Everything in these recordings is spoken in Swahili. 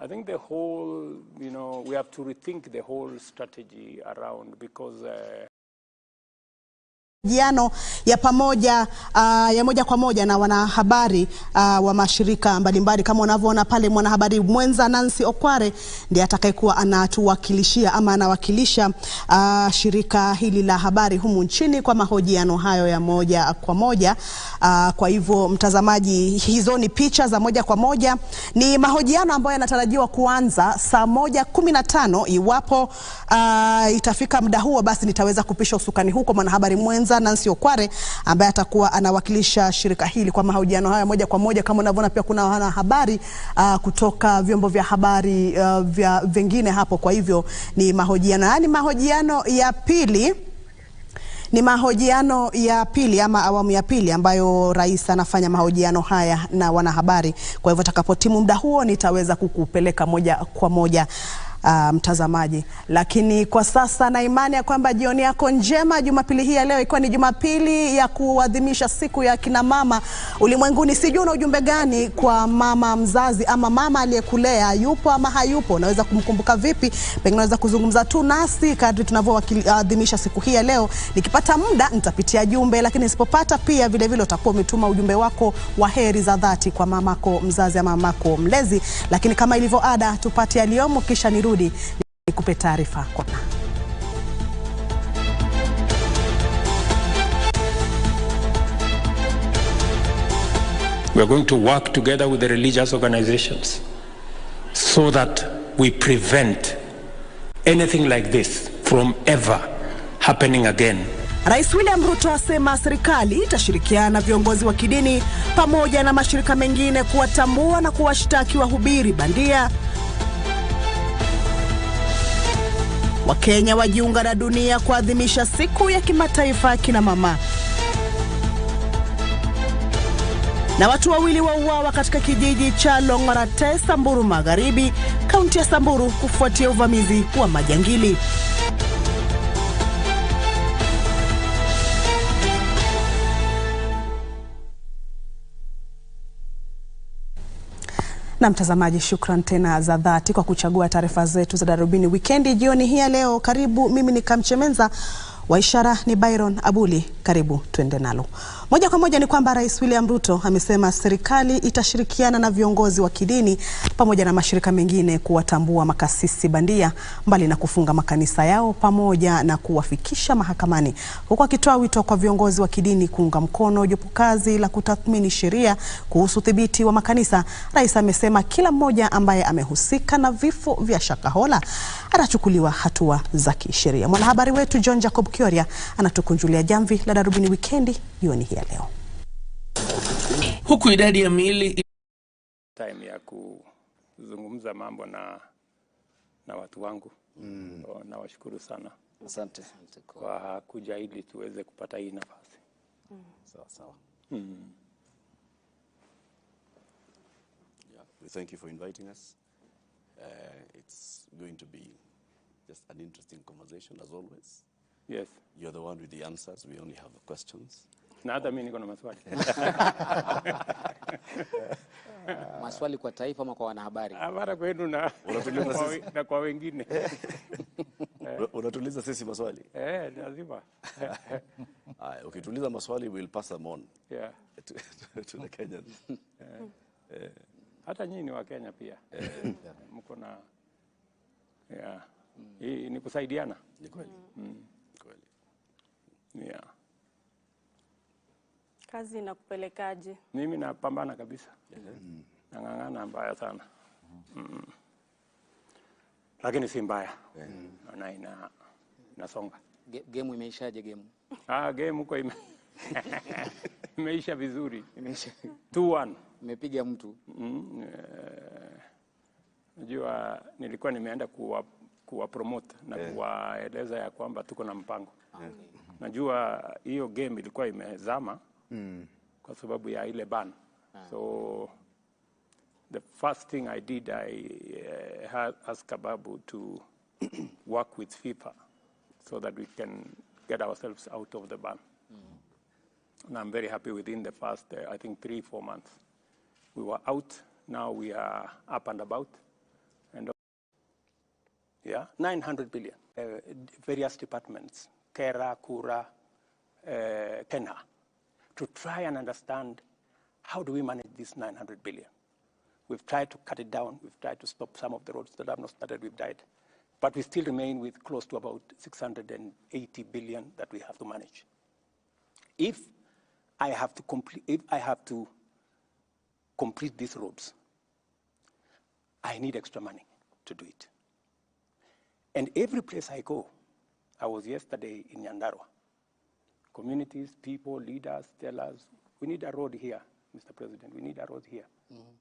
I think the whole, we have to rethink the whole strategy around, because Mahojiano ya pamoja ya moja kwa moja na wanahabari wa mashirika mbalimbali. Kama unavyoona pale, mwanahabari mwenza Nancy Okware ndiye atakayekuwa anatuwakilishia ama anawakilisha shirika hili la habari humu nchini kwa mahojiano hayo ya moja kwa moja. Kwa hivyo mtazamaji, hizo ni picha za moja kwa moja. Ni mahojiano ambayo yanatarajiwa kuanza saa 1:15. Iwapo itafika muda huo, basi nitaweza kupisha usukani huko mwanahabari mwenza Nancy Okware ambaye atakuwa anawakilisha shirika hili kwa mahojiano haya moja kwa moja. Kama unavyoona pia kuna wanahabari kutoka vyombo vya habari vingine hapo. Kwa hivyo ni mahojiano ya pili. Ni mahojiano ya pili ama awamu ya pili ambayo rais anafanya mahojiano haya na wanahabari. Kwa hivyo takapotimu muda huo nitaweza kukupeleka moja kwa moja mtazamaji. Lakini kwa sasa na imani ya kwamba jioni yako njema. Jumapili hii ya leo ikiwa ni Jumapili ya kuadhimisha siku ya kina mama ulimwenguni. Sijui una ujumbe gani kwa mama mzazi ama mama aliyekulea, yupo ama hayupo? Unaweza kumkumbuka vipi? Pengine unaweza kuzungumza tu nasi kadri tunavyoadhimisha siku hii ya leo. Nikipata muda nitapitia jumbe, lakini nisipopata pia vile vile utakuwa umetuma ujumbe wako wa heri za dhati kwa mamako mzazi ama mamako mlezi. Lakini kama ilivyo ada, tupate yaliyomo kisha nirudi nikupe taarifa kwa. We are going to work together with the religious organizations so that we prevent anything like this from ever happening again. Rais William Ruto asema serikali itashirikiana na viongozi wa kidini pamoja na mashirika mengine kuwatambua na kuwashtaki wahubiri bandia. Wakenya wajiunga na dunia kuadhimisha siku ya kimataifa ya kina mama. Na watu wawili wauawa katika kijiji cha Longorate, Samburu Magharibi, kaunti ya Samburu kufuatia uvamizi wa majangili. Na mtazamaji, shukran tena za dhati kwa kuchagua taarifa zetu za Darubini Wikendi jioni hii leo. Karibu, mimi ni Kamchemenza, wa ishara ni Byron Abuli. Karibu tuende nalo. Moja kwa moja ni kwamba Rais William Ruto amesema serikali itashirikiana na viongozi wa kidini pamoja na mashirika mengine kuwatambua makasisi bandia, mbali na kufunga makanisa yao pamoja na kuwafikisha mahakamani. Huku akitoa wito kwa viongozi wa kidini kuunga mkono jopo kazi la kutathmini sheria kuhusu udhibiti wa makanisa, Rais amesema kila mmoja ambaye amehusika na vifo vya Shakahola atachukuliwa hatua za kisheria. Mwanahabari wetu John Jacob Kioria anatukunjulia jamvi la Darubini Wikendi jioni hii leo. Huku idadi ya miili time ya kuzungumza mambo na watu wangu. Na washukuru sana. Asante kwa kuja ili tuweze kupata hii nafasi. Sawa. Yeah, we thank you for inviting us. It's going to be just an interesting conversation as always. Yes. You're the one with the answers. We only have the questions. Na hata mimi niko na maswali. Maswali kwa taifa ama kwa wanahabari? Mara kwenu na kwa wengine. Unatuliza sisi maswali? Lazima. Ukituliza maswali, we'll pass them on. Yeah. To the Kenyans. Hata nyinyi ni wa Kenya pia. Mko na ni kusaidiana. Ni kweli. Kweli. Yeah. Kazi inakupelekaje? Mimi napambana kabisa. Nang'ang'ana mbaya sana. Lakini si mbaya. Na inasonga. Game imeishaje game? Game huko imeisha vizuri. Imeisha 2-1. Umepiga mtu. Najua nilikuwa nimeenda kuwa promote na kuwaeleza ya kwamba tuko na mpango. Najua hiyo game ilikuwa imezama kwa sababu ya ile ban. So the first thing I did, I asked Babu to work with FIFA so that we can get ourselves out of the ban. And I'm very happy within the first, I think 3-4 months. We were out, now we are up and about. Yeah, 900 billion. Various departments, Kera, Kura, Kena, to try and understand how do we manage this 900 billion. We've tried to cut it down. We've tried to stop some of the roads that have not started. We've died. But we still remain with close to about 680 billion that we have to manage. If I have to complete these roads, I need extra money to do it. And every place I go, I was yesterday in Nyandarua. Communities, people, leaders tell us, we need a road here, Mr. President, we need a road here.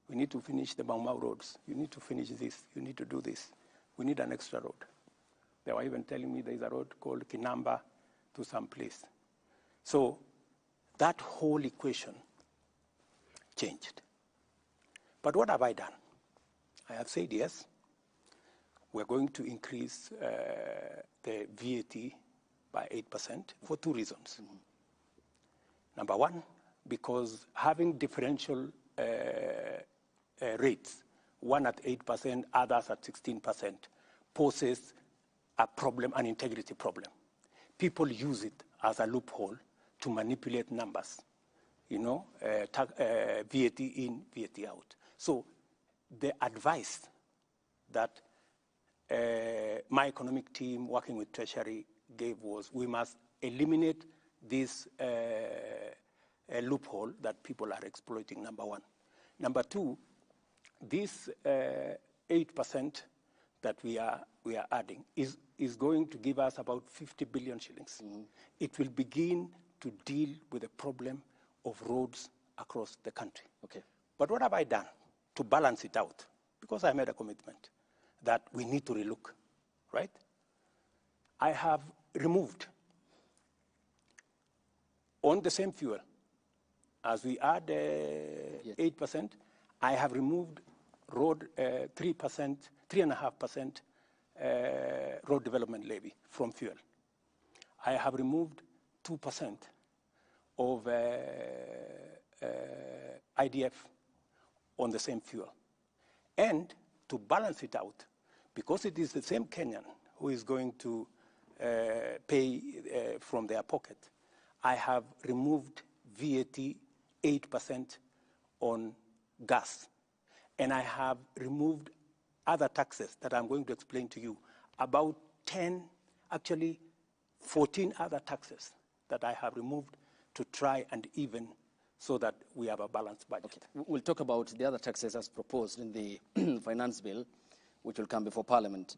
We need to finish the Mau roads. You need to finish this. You need to do this. We need an extra road. They were even telling me there's a road called Kinamba to some place. So that whole equation changed. But what have I done? I have said yes. We're going to increase the VAT by 8% for two reasons. Number one, because having differential rates, one at 8%, others at 16%, poses a problem, an integrity problem. People use it as a loophole to manipulate numbers, VAT in, VAT out. So the advice that my economic team working with Treasury gave was we must eliminate this loophole that people are exploiting, number one. Number two, this 8% that we are adding is going to give us about 50 billion shillings. It will begin to deal with the problem of roads across the country. Okay. But what have I done to balance it out? Because I made a commitment that we need to relook, right? I have removed on the same fuel, as we add 8%, I have removed road 3.5% road development levy from fuel. I have removed 2% of IDF on the same fuel. And to balance it out, because it is the same Kenyan who is going to pay from their pocket, I have removed VAT 8% on gas. And I have removed other taxes that I'm going to explain to you, about 14 other taxes that I have removed to try and even so that we have a balanced budget. Okay. We'll talk about the other taxes as proposed in the finance bill, which will come before Parliament.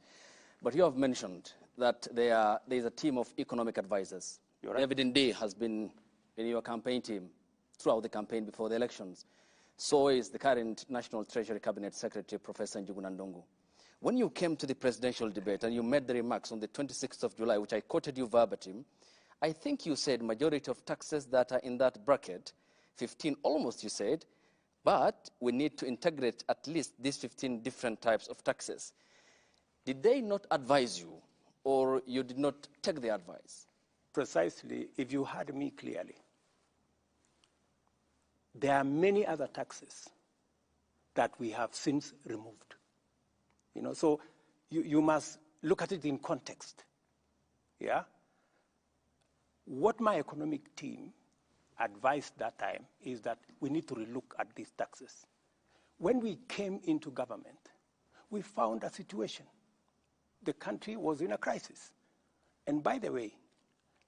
But you have mentioned that there is a team of economic advisors. You're right. David Day has been in your campaign team throughout the campaign before the elections. So is the current National Treasury Cabinet Secretary, Professor Njuguna Ndung'u. When you came to the presidential debate and you made the remarks on the 26th of July, which I quoted you verbatim, I think you said majority of taxes that are in that bracket, 15 almost you said, but we need to integrate at least these 15 different types of taxes. Did they not advise you, or you did not take the advice? Precisely, if you heard me clearly, there are many other taxes that we have since removed. So you must look at it in context. Yeah? What my economic team advised that time is that we need to relook at these taxes. When we came into government, we found a situation. The country was in a crisis. And by the way,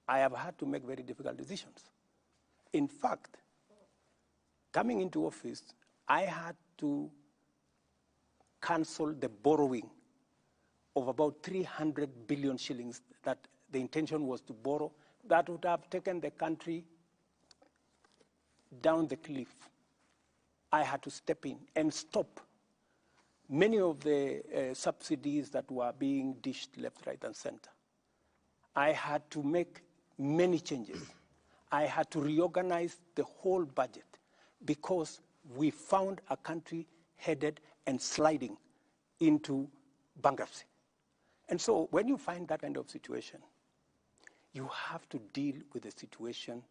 I have had to make very difficult decisions. In fact, coming into office, I had to cancel the borrowing of about 300 billion shillings that the intention was to borrow. That would have taken the country down the cliff. I had to step in and stop many of the subsidies that were being dished left, right, and center. I had to make many changes. I had to reorganize the whole budget because we found a country headed and sliding into bankruptcy. And so when you find that kind of situation, you have to deal with the situation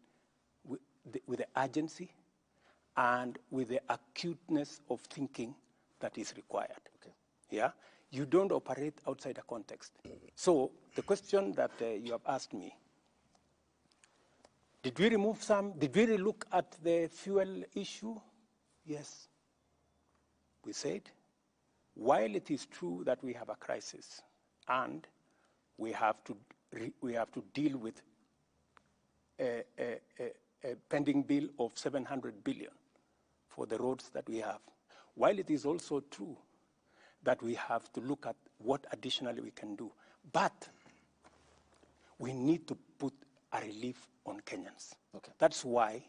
with the urgency and with the acuteness of thinking that is required. Okay. Yeah? you don't operate outside a context. So the question that you have asked me, did we remove some? Did we look at the fuel issue? Yes. We said, while it is true that we have a crisis and we have to deal with a pending bill of 700 billion for the roads that we have, while it is also true that we have to look at what additionally we can do, but we need to put a relief on Kenyans. Okay. That's why,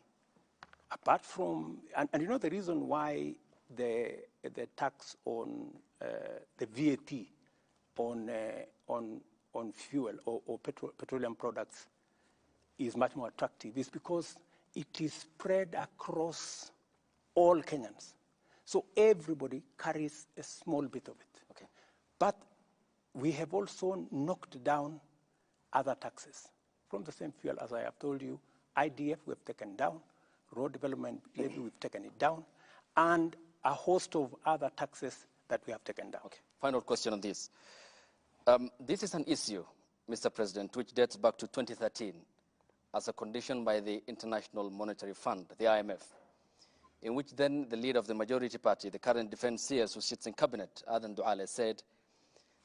apart from, and you know the reason why the tax on the VAT on fuel or petroleum products is much more attractive is because it is spread across all Kenyans. So everybody carries a small bit of it. Okay. But we have also knocked down other taxes from the same fuel. As I have told you, IDF we have taken down, road development levy we've taken it down, and a host of other taxes that we have taken down. Okay. Final question on this. This is an issue, Mr. President, which dates back to 2013 as a condition by the International Monetary Fund, the IMF, in which then the leader of the majority party, the current defense CS who sits in cabinet, Adan Duale, said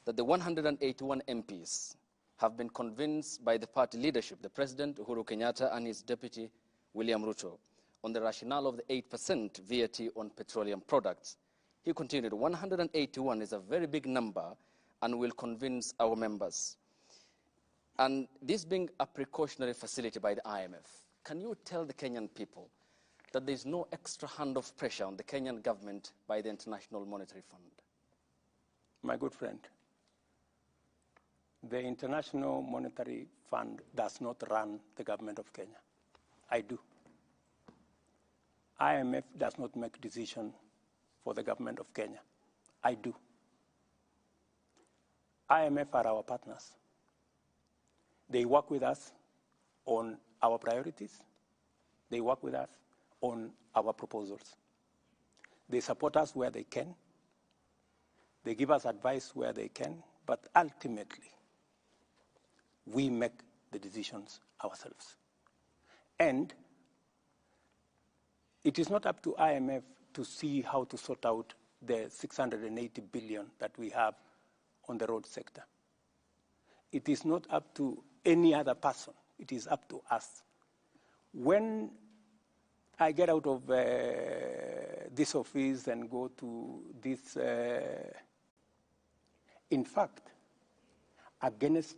that the 181 MPs have been convinced by the party leadership, the President, Uhuru Kenyatta, and his deputy, William Ruto, on the rationale of the 8% VAT on petroleum products. He continued, 181 is a very big number and will convince our members. And this being a precautionary facility by the IMF, can you tell the Kenyan people that there's no extra hand of pressure on the Kenyan government by the International Monetary Fund? My good friend, the International Monetary Fund does not run the government of Kenya. I do. IMF does not make decisions for the government of Kenya. I do. IMF are our partners. They work with us on our priorities. They work with us on our proposals. They support us where they can. They give us advice where they can, but ultimately, we make the decisions ourselves. And it is not up to IMF to see how to sort out the 680 billion that we have on the road sector. It is not up to any other person. It is up to us. When I get out of this office and go to this, in fact, against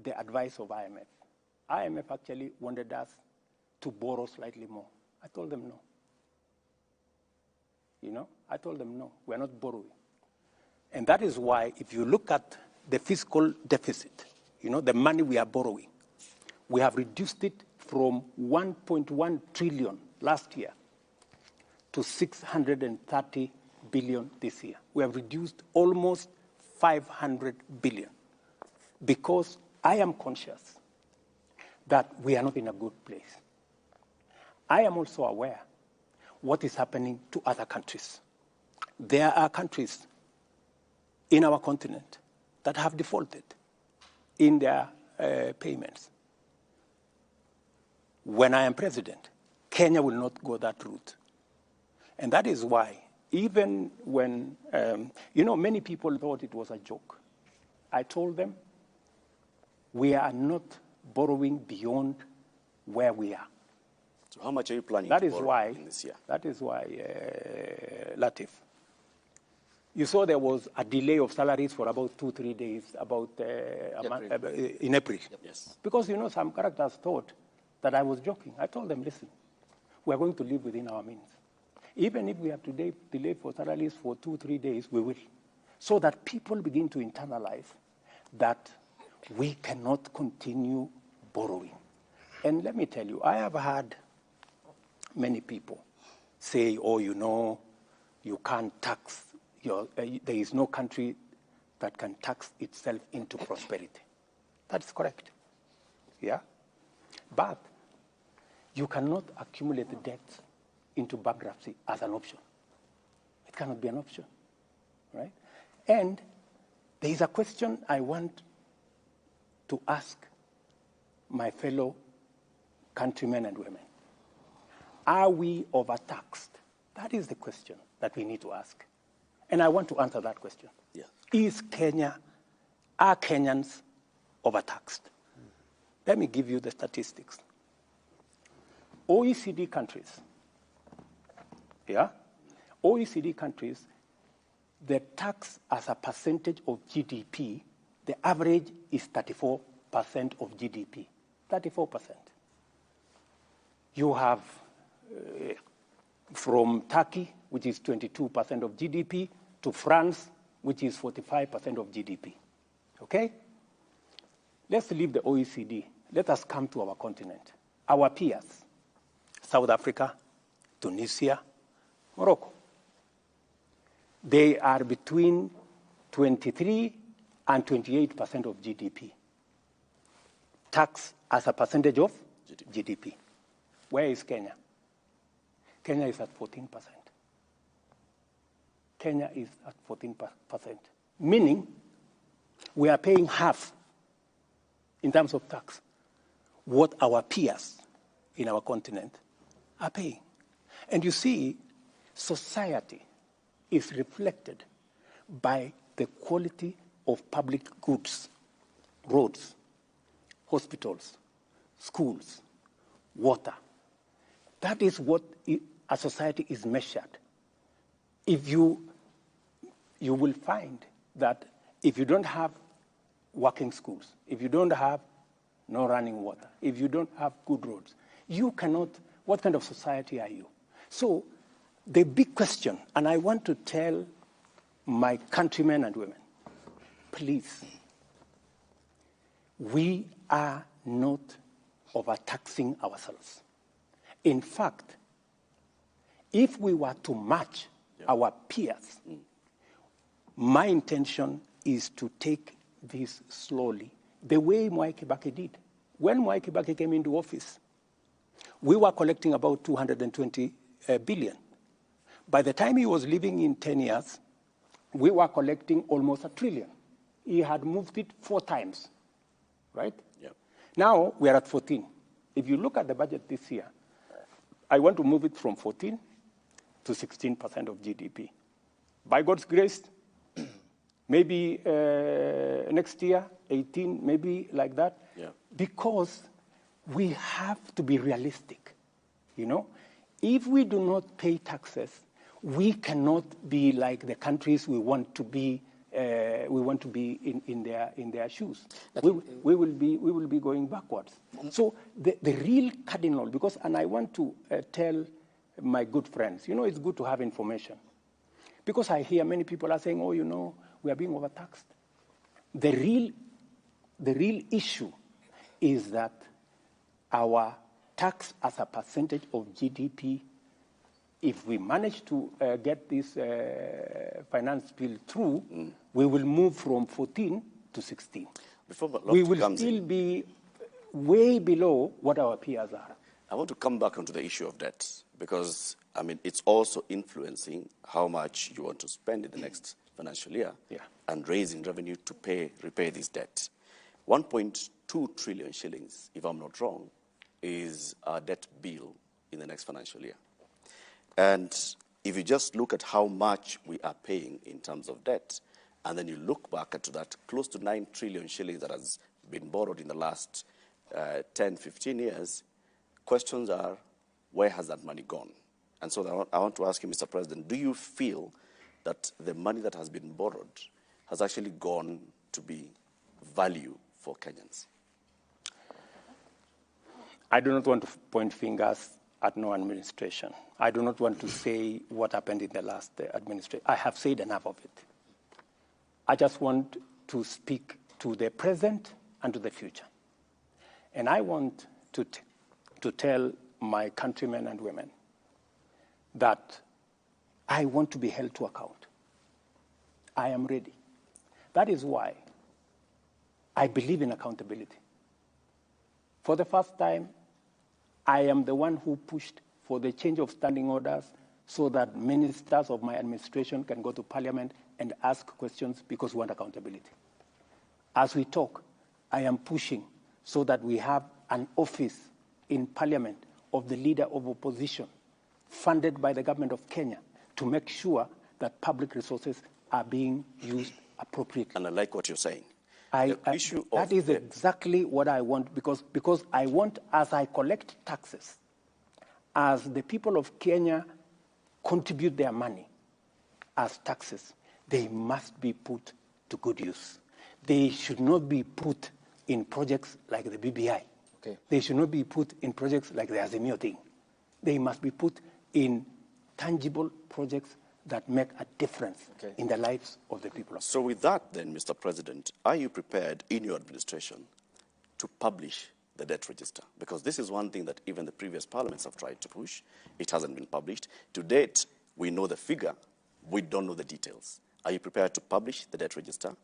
the advice of IMF. IMF actually wanted us to borrow slightly more. I told them no. You know, I told them no, we're not borrowing. And that is why if you look at the fiscal deficit, you know, the money we are borrowing, we have reduced it from 1.1 trillion last year to 630 billion this year. We have reduced almost 500 billion because I am conscious that we are not in a good place. I am also aware what is happening to other countries. There are countries in our continent that have defaulted in their payments. When I am president, Kenya will not go that route. And that is why, even when, you know, many people thought it was a joke. I told them, we are not borrowing beyond where we are. So how much are you planning That to is borrow why, in this year? That is why, Latif, you saw there was a delay of salaries for about 2-3 days, about in April. Yep. Yes. Because, you know, some characters thought that I was joking. I told them, listen, we are going to live within our means. Even if we have to delay for salaries for 2-3 days, we will. So that people begin to internalize that we cannot continue borrowing. And let me tell you, I have had many people say, oh, you know, you can't tax there is no country that can tax itself into prosperity. That's correct. Yeah? But you cannot accumulate debt into bankruptcy as an option. It cannot be an option, right? And there is a question I want to ask my fellow countrymen and women. Are we overtaxed? That is the question that we need to ask. And I want to answer that question. Yeah. Are Kenyans overtaxed? Let me give you the statistics. OECD countries, OECD countries, the tax as a percentage of GDP, the average is 34% of GDP, 34%. You have from Turkey, which is 22% of GDP, to France, which is 45% of GDP, okay? Let's leave the OECD. Let us come to our continent. Our peers, South Africa, Tunisia, Morocco. They are between 23 and 28% of GDP. Tax as a percentage of GDP. Where is Kenya? Kenya is at 14%. Kenya is at 14%, meaning we are paying half in terms of tax what our peers in our continent are paying. And you see, society is reflected by the quality of public goods, roads, hospitals, schools, water. That is what a society is measured. If you will find that if you don't have working schools, if you don't have no running water, if you don't have good roads, you cannot, what kind of society are you? So the big question, and I want to tell my countrymen and women, please, we are not overtaxing ourselves. In fact, if we were to match our peers, my intention is to take this slowly, the way Mwai Kibaki did. When Mwai Kibaki came into office, we were collecting about 220 billion. By the time he was leaving in 10 years, we were collecting almost 1 trillion. He had moved it 4 times, right? Yep. Now we are at 14. If you look at the budget this year, I want to move it from 14 to 16% of GDP. By God's grace, maybe next year, 18, maybe like that, because we have to be realistic, you know? If we do not pay taxes, we cannot be like the countries we want to be in their shoes. We will be going backwards. So the real cardinal, because, and I want to tell my good friends, you know, it's good to have information. Because I hear many people are saying, oh, you know, we are being overtaxed. The real issue is that our tax as a percentage of GDP, if we manage to get this finance bill through, we will move from 14 to 16. We will still be way below what our peers are. I want to come back onto the issue of debt because, I mean, it's also influencing how much you want to spend in the next financial year and raising revenue to repay this debt. 1.2 trillion shillings, if I'm not wrong, is our debt bill in the next financial year. And if you just look at how much we are paying in terms of debt, and then you look back at that close to 9 trillion shillings that has been borrowed in the last 10, 15 years, questions are, where has that money gone? And so I want to ask you, Mr. President, do you feel that the money that has been borrowed has actually gone to be value for Kenyans? I do not want to point fingers at no administration. I do not want to say what happened in the last administration. I have said enough of it. I just want to speak to the present and to the future. And I want to tell my countrymen and women that I want to be held to account. I am ready. That is why I believe in accountability. For the first time, I am the one who pushed for the change of standing orders so that ministers of my administration can go to Parliament and ask questions because we want accountability. As we talk, I am pushing so that we have an office in Parliament of the leader of opposition funded by the government of Kenya to make sure that public resources are being used appropriately. And I like what you're saying. That is exactly what I want, because I want, as I collect taxes, as the people of Kenya contribute their money as taxes, they must be put to good use. They should not be put in projects like the BBI. Okay. They should not be put in projects like the Azimio thing. They must be put in tangible projects that make a difference in the lives of the people. So with that then, Mr. President, are you prepared in your administration to publish the debt register? Because this is one thing that even the previous parliaments have tried to push. It hasn't been published. To date, we know the figure. We don't know the details. Are you prepared to publish the debt register,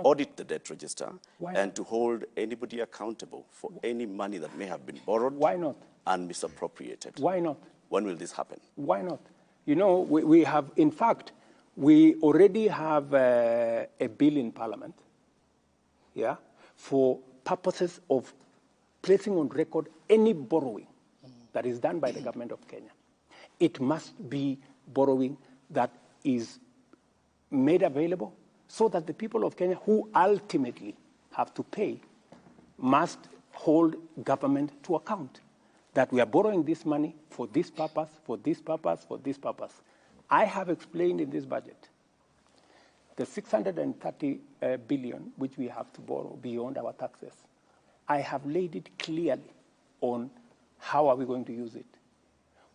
audit the debt register, and to hold anybody accountable for any money that may have been borrowed and misappropriated? Why not? When will this happen? Why not? You know, we have, in fact, we already have a bill in Parliament, for purposes of placing on record any borrowing that is done by the government of Kenya. It must be borrowing that is made available so that the people of Kenya who ultimately have to pay must hold government to account. That we are borrowing this money for this purpose, for this purpose, for this purpose. I have explained in this budget the 630 billion which we have to borrow beyond our taxes. I have laid it clearly on how are we going to use it.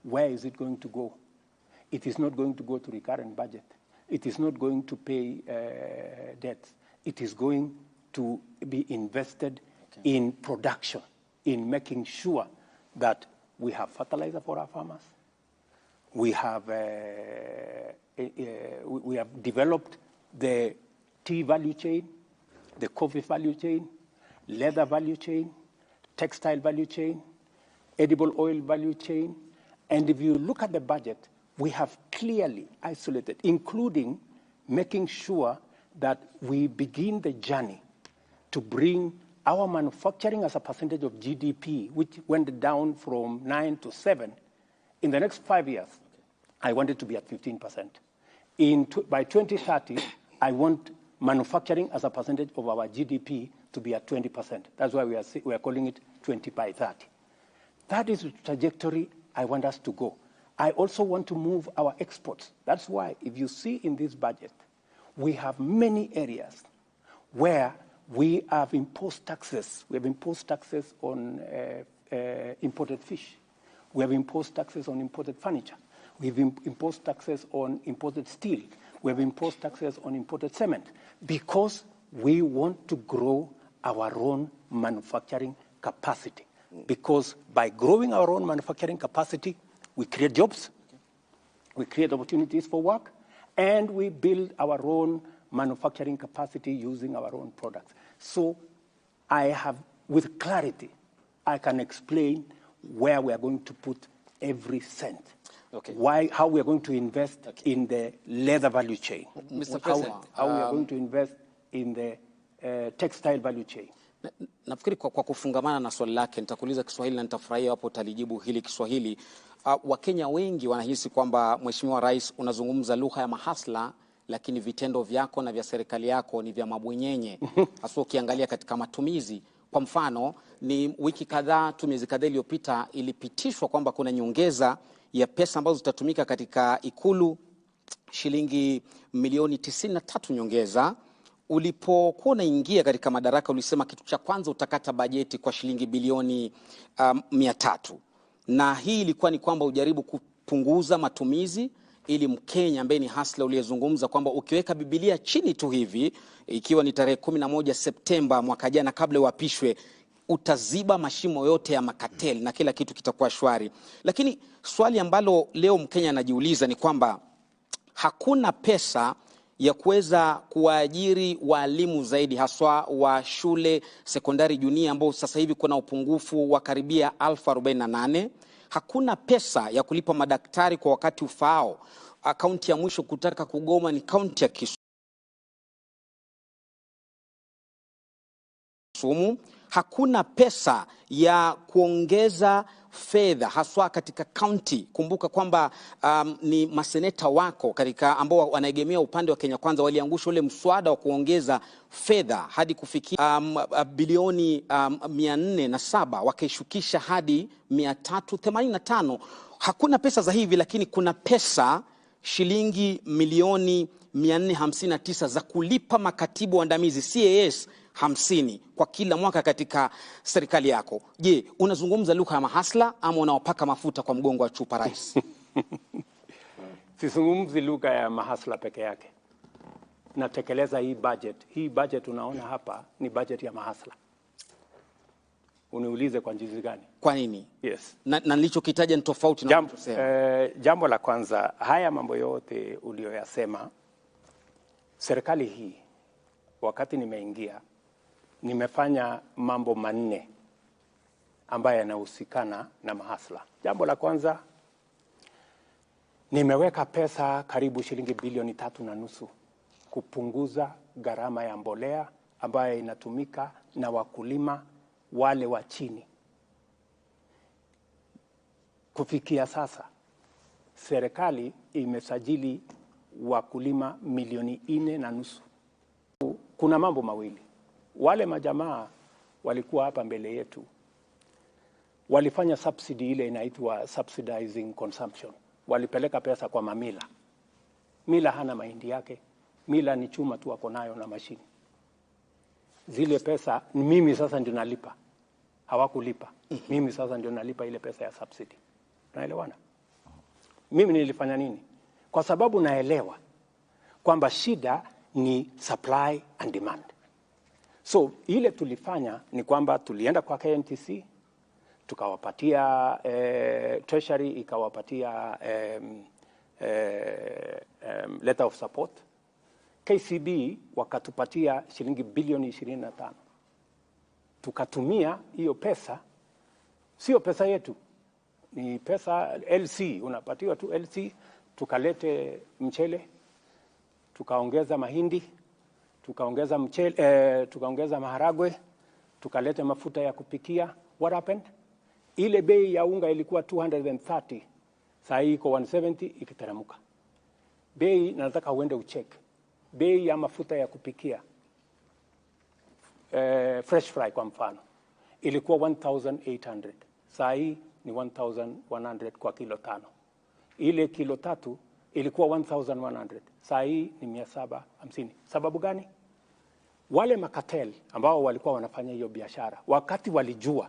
Where is it going to go? It is not going to go to recurrent budget. It is not going to pay debts. It is going to be invested in production, in making sure that we have fertilizer for our farmers. We have developed the tea value chain, the coffee value chain, leather value chain, textile value chain, edible oil value chain. And if you look at the budget, we have clearly isolated, including making sure that we begin the journey to bring our manufacturing as a percentage of GDP, which went down from 9 to 7, in the next 5 years, I want it to be at 15%. By 2030, I want manufacturing as a percentage of our GDP to be at 20%. That's why we are calling it 20 by 30. That is the trajectory I want us to go. I also want to move our exports. That's why, if you see in this budget, we have many areas where we have imposed taxes. We have imposed taxes on imported fish. We have imposed taxes on imported furniture. We've imposed taxes on imported steel. We have imposed taxes on imported cement because we want to grow our own manufacturing capacity. Because by growing our own manufacturing capacity, we create jobs, we create opportunities for work, and we build our own manufacturing capacity using our own products. So I have, with clarity, I can explain where we are going to put every cent. How we are going to invest in the leather value chain. Mr. President, how we are going to invest in the textile value chain. Nafikiri kwa kufungamana na swali lake nitakuuliza Kiswahili na nitafurahia hapo utalijibu hili Kiswahili. Wakenya wengi wanahisi kwamba Mheshimiwa Rais unazungumza lugha ya mahasla, lakini vitendo vyako na vya serikali yako ni vya mabwenyenye. Hasa ukiangalia katika matumizi. Kwa mfano, ni wiki kadhaa tu, miezi kadhaa iliyopita ilipitishwa kwamba kuna nyongeza ya pesa ambazo zitatumika katika Ikulu, shilingi milioni 93 nyongeza. Ulipokuwa unaingia katika madaraka ulisema kitu cha kwanza utakata bajeti kwa shilingi bilioni 300. Na hii ilikuwa ni kwamba ujaribu kupunguza matumizi ili Mkenya ambaye ni hasla uliyezungumza kwamba ukiweka Biblia chini tu hivi, ikiwa ni tarehe 11 Septemba mwaka jana kabla uapishwe, utaziba mashimo yote ya makateli na kila kitu kitakuwa shwari. Lakini swali ambalo leo Mkenya anajiuliza ni kwamba hakuna pesa ya kuweza kuajiri walimu zaidi, haswa wa shule sekondari junior ambao sasa hivi kuna upungufu wa karibia 1048. Hakuna pesa ya kulipa madaktari kwa wakati ufaao. Kaunti ya mwisho kutaka kugoma ni kaunti ya Kisumu. Kisumu. Hakuna pesa ya kuongeza fedha haswa katika county. Kumbuka kwamba ni maseneta wako katika ambao wanaegemea upande wa Kenya Kwanza waliangusha ule mswada wa kuongeza fedha hadi kufikia bilioni 407, wakaishukisha hadi 385. Hakuna pesa za hivi, lakini kuna pesa shilingi milioni 459 za kulipa makatibu waandamizi CAS 50 kwa kila mwaka katika serikali yako. Je, unazungumza lugha ya mahasla ama unawapaka mafuta kwa mgongo wa chupa rais? Sizungumzi lugha ya mahasla peke yake. Natekeleza hii budget. Hii budget unaona hapa ni budget ya mahasla. Uniulize kwa jinsi gani? Kwa nini? Yes. Na nilichokitaja ni tofauti na unachosema. Jambo la kwanza, haya mambo yote uliyoyasema, serikali hii wakati nimeingia nimefanya mambo manne ambayo yanahusikana na mahasla. Jambo la kwanza, nimeweka pesa karibu shilingi bilioni 3.5 kupunguza gharama ya mbolea ambayo inatumika na wakulima wale wa chini. Kufikia sasa serikali imesajili wakulima milioni 4.5. Kuna mambo mawili. Wale majamaa walikuwa hapa mbele yetu walifanya subsidy ile inaitwa subsidizing consumption. Walipeleka pesa kwa mamila. Mila hana mahindi yake. Mila ni chuma tu wako nayo na mashini. Zile pesa mimi sasa ndio nalipa. Hawakulipa. Mimi sasa ndio nalipa ile pesa ya subsidy. Unaelewana? Mimi nilifanya nini? Kwa sababu naelewa kwamba shida ni supply and demand. So ile tulifanya ni kwamba tulienda kwa KNTC, tukawapatia treasury ikawapatia letter of support. KCB wakatupatia shilingi bilioni 25. Tukatumia hiyo pesa, sio pesa yetu, ni pesa LC, unapatiwa tu LC. Tukalete mchele, tukaongeza mahindi, tukaongeza mchele, tukaongeza maharagwe, tukalete mafuta ya kupikia. What happened? Ile bei ya unga ilikuwa 230, sasa iko 170, ikiteremka. Bei, nataka uende ucheck. Bei ya mafuta ya kupikia fresh fry kwa mfano ilikuwa 1800, sasa ni 1100 kwa kilo 5. Ile kilo 3 ilikuwa 1100, sasa ni 750. Sababu gani? Wale makatel ambao walikuwa wanafanya hiyo biashara wakati walijua,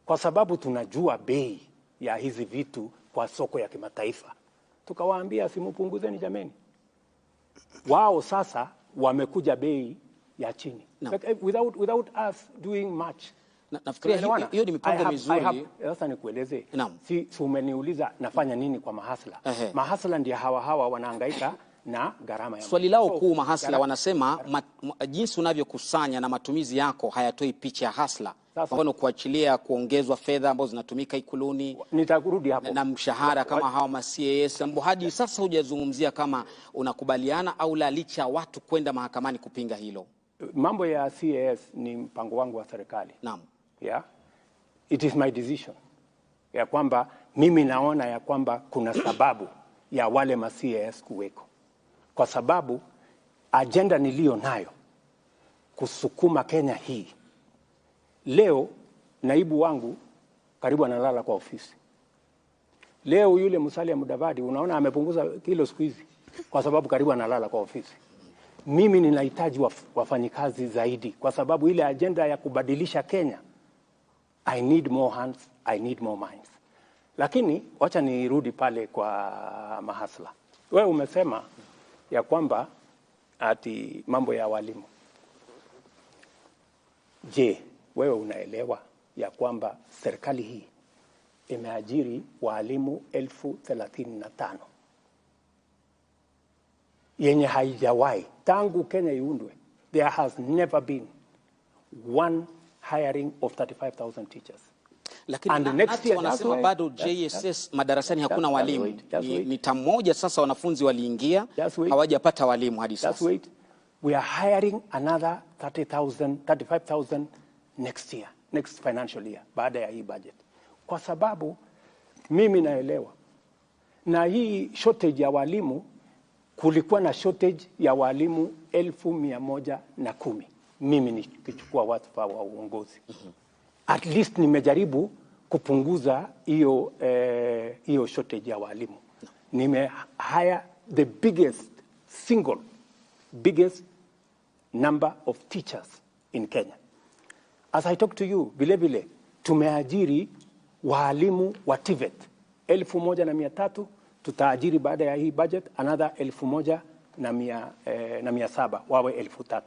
kwa sababu tunajua bei ya hizi vitu kwa soko ya kimataifa, tukawaambia simupunguzeni jameni. Wao sasa wamekuja bei ya chini. No. Without us doing much. Nafikiria hiyo ni mipango mizuri. Sasa nikueleze. Si umeniuliza nafanya nini kwa mahasla. Mahasla ndio hawa wanahangaika na gharama ya swali lao kuu mahasla wanasema jinsi unavyokusanya na matumizi yako hayatoi picha ya hasla. Kwa mfano kuachilia kuongezwa fedha ambazo zinatumika ikuluni, nitakurudi hapo, na mshahara kama hawa ma-CAS ambapo hadi sasa hujazungumzia kama unakubaliana au la, licha watu kwenda mahakamani kupinga hilo. Mambo ya CAS ni mpango wangu wa serikali. Naam. Yeah. It is my decision. Ya kwamba mimi naona ya kwamba kuna sababu ya wale ma-CAS kuweko. Kwa sababu agenda nilio nayo kusukuma Kenya hii. Leo naibu wangu karibu analala kwa ofisi. Leo yule Musalia Mudavadi unaona amepunguza kilo siku hizi kwa sababu karibu analala kwa ofisi. Mimi ninahitaji wafanyikazi zaidi kwa sababu ile agenda ya kubadilisha Kenya, I need more hands, I need more minds. Lakini wacha nirudi pale kwa mahasla. Wewe umesema ya kwamba ati mambo ya walimu. Je, wewe unaelewa ya kwamba serikali hii imeajiri walimu 35,000 yenye haijawahi tangu Kenya iundwe? There has never been one hiring of 35,000 teachers. Lakini next year wanasema bado JSS madarasani hakuna walimu. Ni tamu moja sasa wanafunzi waliingia hawajapata walimu hadi sasa. We are hiring another 35,000 next year, next financial year, baada ya hii budget. Kwa sababu mimi naelewa, na hii shortage ya walimu, kulikuwa na shortage ya walimu 1,110. Mimi nikichukua wadhifa wa uongozi. At least nimejaribu kupunguza hiyo shortage ya walimu. Hire the biggest number of teachers in Kenya. As I talk to you, vile tumeajiri walimu wa TVET 1,300, tutaajiri baada ya hii budget another 1,700 wawe 3,000.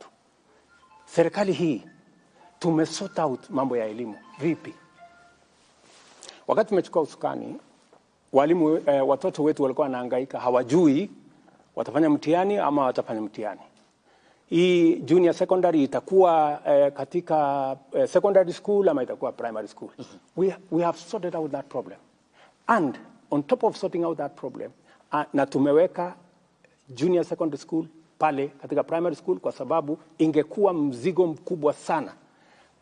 Serikali hii tumesort out mambo ya elimu vipi? Wakati tumechukua usukani, walimu watoto wetu walikuwa wanahangaika, hawajui watafanya mtihani ama watafanya mtihani. Hii junior secondary itakuwa katika secondary school ama itakuwa primary school. We have sorted out that problem. And on top of sorting out that problem, na tumeweka junior secondary school pale katika primary school, kwa sababu ingekuwa mzigo mkubwa sana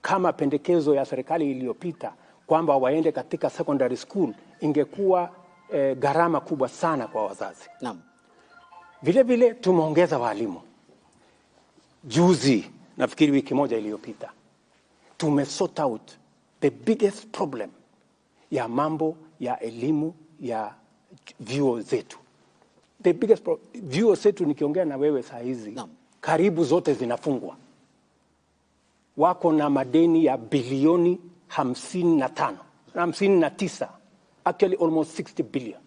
kama pendekezo ya serikali iliyopita kwamba waende katika secondary school, ingekuwa gharama kubwa sana kwa wazazi. Naam. Vile tumeongeza walimu. Juzi, nafikiri wiki moja iliyopita, tumesort out the biggest problem ya mambo ya elimu ya vyuo zetu. The biggest vyuo zetu, nikiongea na wewe saa hizi, karibu zote zinafungwa. Wako na madeni ya bilioni 59, actually almost 60 billion.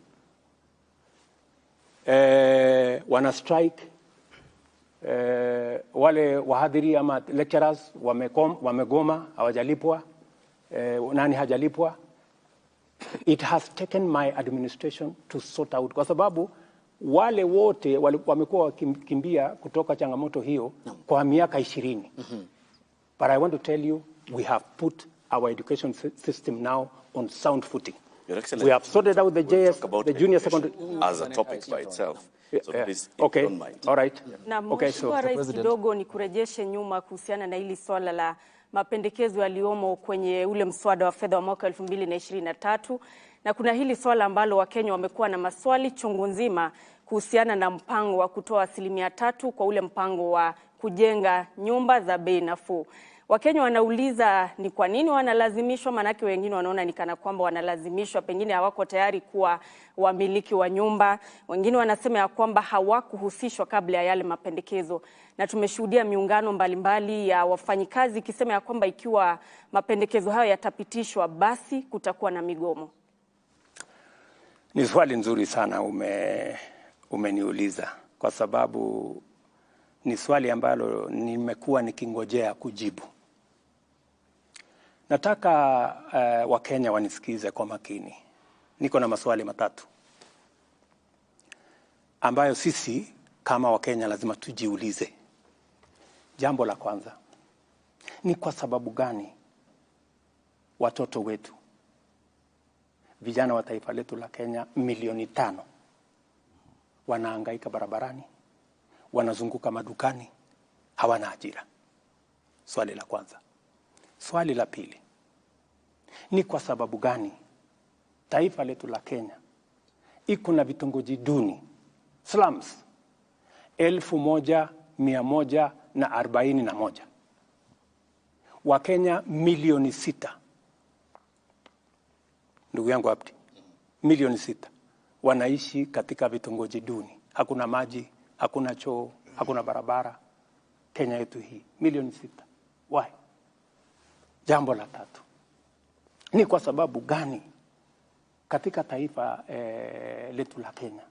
Wana strike. Wale wahadhiri ama lecturers wamegoma, hawajalipwa. Nani hajalipwa? It has taken my administration to sort out, kwa sababu wale wote wamekuwa wakimbia kutoka changamoto hiyo kwa miaka 20. But I want to tell you, we have put our education system now on sound footing. We have sorted out the JS, the junior secondary as a topic by itself. So please, okay. Don't mind. All right. Na Okay, so Rais, kidogo ni kurejeshe nyuma kuhusiana na hili swala la mapendekezo yaliomo kwenye ule mswada wa fedha wa mwaka 2023, na kuna hili swala ambalo Wakenya wamekuwa na maswali chungu nzima kuhusiana na mpango wa kutoa 3% kwa ule mpango wa kujenga nyumba za bei nafuu. Wakenya wanauliza ni kwa nini wanalazimishwa, manake wengine wanaona ni kana kwamba wanalazimishwa, pengine hawako tayari kuwa wamiliki wa nyumba. Wengine wanasema ya kwamba hawakuhusishwa kabla ya yale mapendekezo. Na tumeshuhudia miungano mbalimbali ya wafanyikazi ikisema ya kwamba ikiwa mapendekezo hayo yatapitishwa, basi kutakuwa na migomo. Ni swali nzuri sana umeniuliza, kwa sababu ni swali ambalo nimekuwa nikingojea kujibu. Nataka Wakenya wanisikize kwa makini. Niko na maswali matatu ambayo sisi kama Wakenya lazima tujiulize. Jambo la kwanza, ni kwa sababu gani watoto wetu, vijana wa taifa letu la Kenya milioni 5 wanahangaika barabarani, wanazunguka madukani, hawana ajira? Swali la kwanza. Swali la pili, ni kwa sababu gani taifa letu la Kenya iko na vitongoji duni, slums, 1141? Wakenya milioni 6, ndugu yangu Abdi, milioni 6 wanaishi katika vitongoji duni. Hakuna maji, hakuna choo, hakuna barabara. Kenya yetu hii milioni 6. Why? Jambo la tatu, ni kwa sababu gani katika taifa letu la Kenya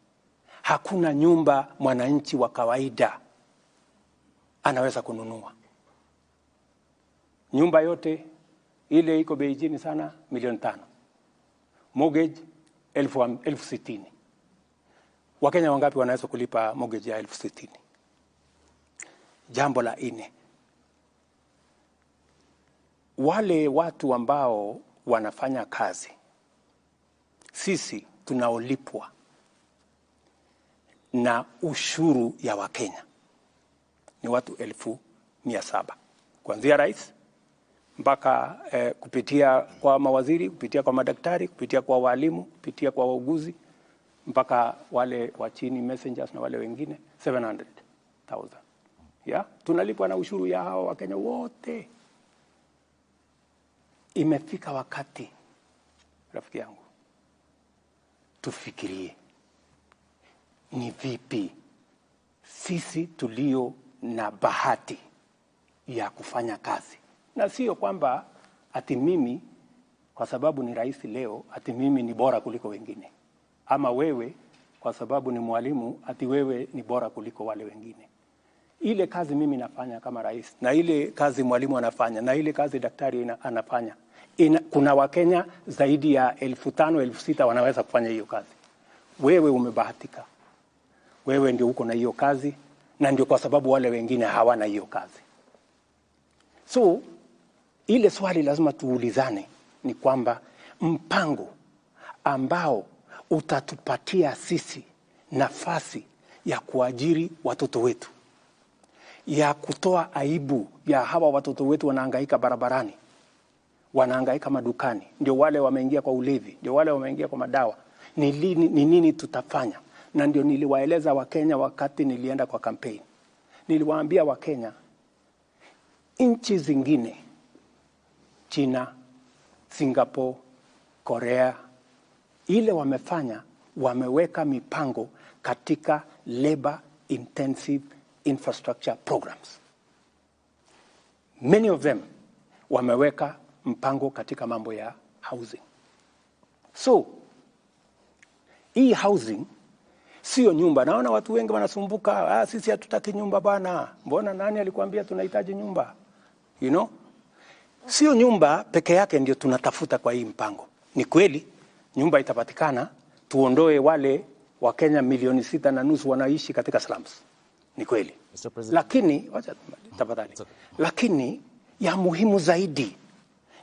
hakuna nyumba mwananchi wa kawaida anaweza kununua? Nyumba yote ile iko bei chini sana, milioni 5. Mortgage 60,000. Wakenya wangapi wanaweza kulipa mortgage ya 60,000? Jambo la 4, wale watu ambao wanafanya kazi, sisi tunaolipwa na ushuru ya Wakenya ni watu 1,700, kuanzia rais mpaka kupitia kwa mawaziri, kupitia kwa madaktari, kupitia kwa walimu, kupitia kwa wauguzi, mpaka wale wa chini messengers na wale wengine 700,000. Yeah? Tunalipwa na ushuru ya hao Wakenya wote. Imefika wakati, rafiki yangu, tufikirie ni vipi sisi tulio na bahati ya kufanya kazi. Na sio kwamba ati mimi kwa sababu ni rais leo ati mimi ni bora kuliko wengine. Ama wewe kwa sababu ni mwalimu ati wewe ni bora kuliko wale wengine. Ile kazi mimi nafanya kama rais, na ile kazi mwalimu anafanya, na ile kazi daktari anafanya, kuna Wakenya zaidi ya 5,000, 6,000 wanaweza kufanya hiyo kazi. Wewe umebahatika. Wewe ndio uko na hiyo kazi, na ndio kwa sababu wale wengine hawana hiyo kazi. So ile swali lazima tuulizane ni kwamba mpango ambao utatupatia sisi nafasi ya kuajiri watoto wetu, ya kutoa aibu ya hawa watoto wetu wanahangaika barabarani, wanahangaika madukani, ndio wale wameingia kwa ulevi, ndio wale wameingia kwa madawa, ni nini tutafanya? Na ndio niliwaeleza Wakenya wakati nilienda kwa campaign. Niliwaambia Wakenya, nchi zingine, China, Singapore, Korea, ile wamefanya, wameweka mipango katika labor intensive infrastructure programs. Many of them wameweka mpango katika mambo ya housing. So, hii housing sio nyumba. Naona watu wengi wanasumbuka, sisi hatutaki nyumba bana. Mbona nani alikuambia tunahitaji nyumba? You know? Sio nyumba peke yake ndio tunatafuta kwa hii mpango. Ni kweli nyumba itapatikana, tuondoe wale Wakenya milioni 6.5 wanaishi katika slums. Ni kweli. Lakini wacha tafadhali. Lakini ya muhimu zaidi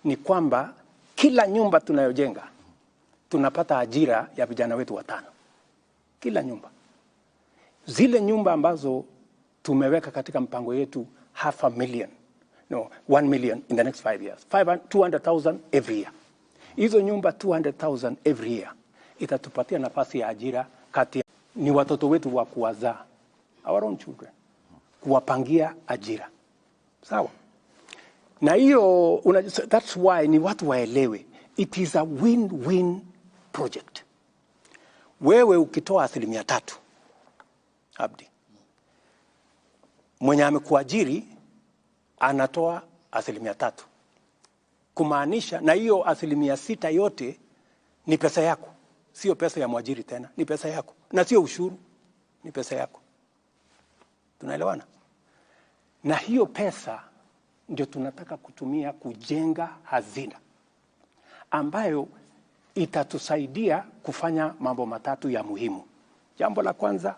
ni kwamba kila nyumba tunayojenga tunapata ajira ya vijana wetu 5. Kila nyumba. Zile nyumba ambazo tumeweka katika mpango yetu 1 million in the next 5 years. 200,000 every year. Hizo nyumba 200,000 every year itatupatia nafasi ya ajira kati ni watoto wetu wa kuwazaa, our own children, kuwapangia ajira. Sawa? Na hiyo that's why ni watu waelewe, it is a win-win project. Wewe ukitoa 3%, Abdi, mwenye amekuajiri anatoa 3%. Kumaanisha, na hiyo 6% yote ni pesa yako. Sio pesa ya mwajiri tena, ni pesa yako. Na sio ushuru, ni pesa yako. Tunaelewana? Na hiyo pesa ndio tunataka kutumia kujenga hazina ambayo itatusaidia kufanya mambo matatu ya muhimu. Jambo la kwanza,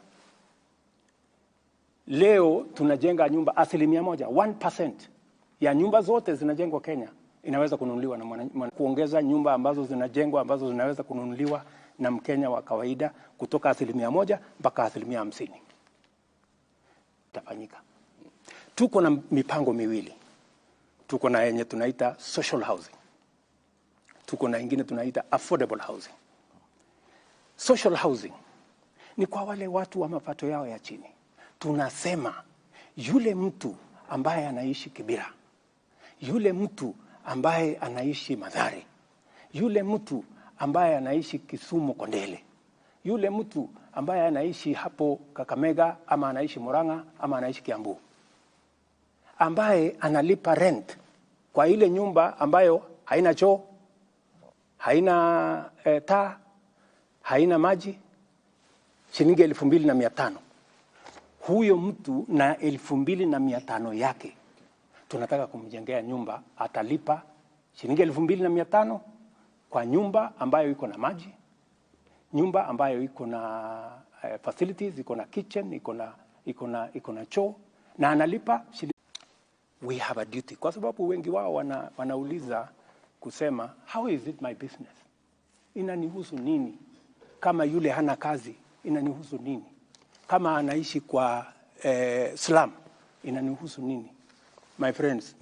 leo tunajenga nyumba 1% ya nyumba zote zinajengwa Kenya inaweza kununuliwa na kuongeza nyumba ambazo zinajengwa ambazo zinaweza kununuliwa na Mkenya wa kawaida kutoka 1% mpaka 50%. Itafanyika. Tuko na mipango miwili. Tuko na yenye tunaita social housing. Tuko na ingine tunaita affordable housing. Social housing ni kwa wale watu wa mapato yao ya chini. Tunasema yule mtu ambaye anaishi Kibera, yule mtu ambaye anaishi Mathare, yule mtu ambaye anaishi Kisumu Kondele, yule mtu ambaye anaishi hapo Kakamega ama anaishi Murang'a ama anaishi Kiambu, ambaye analipa rent kwa ile nyumba ambayo haina choo, haina taa, haina maji, shilingi 2,500. Huyo mtu na 2,500 yake tunataka kumjengea nyumba, atalipa shilingi 2,500 kwa nyumba ambayo iko na maji, nyumba ambayo iko na facilities, iko na kitchen, iko na choo, na analipa shilingi. We have a duty, kwa sababu wengi wao wanauliza kusema, how is it my business? Inanihusu nini? Kama yule hana kazi, inanihusu nini? Kama anaishi kwa slum, inanihusu nini? My friends,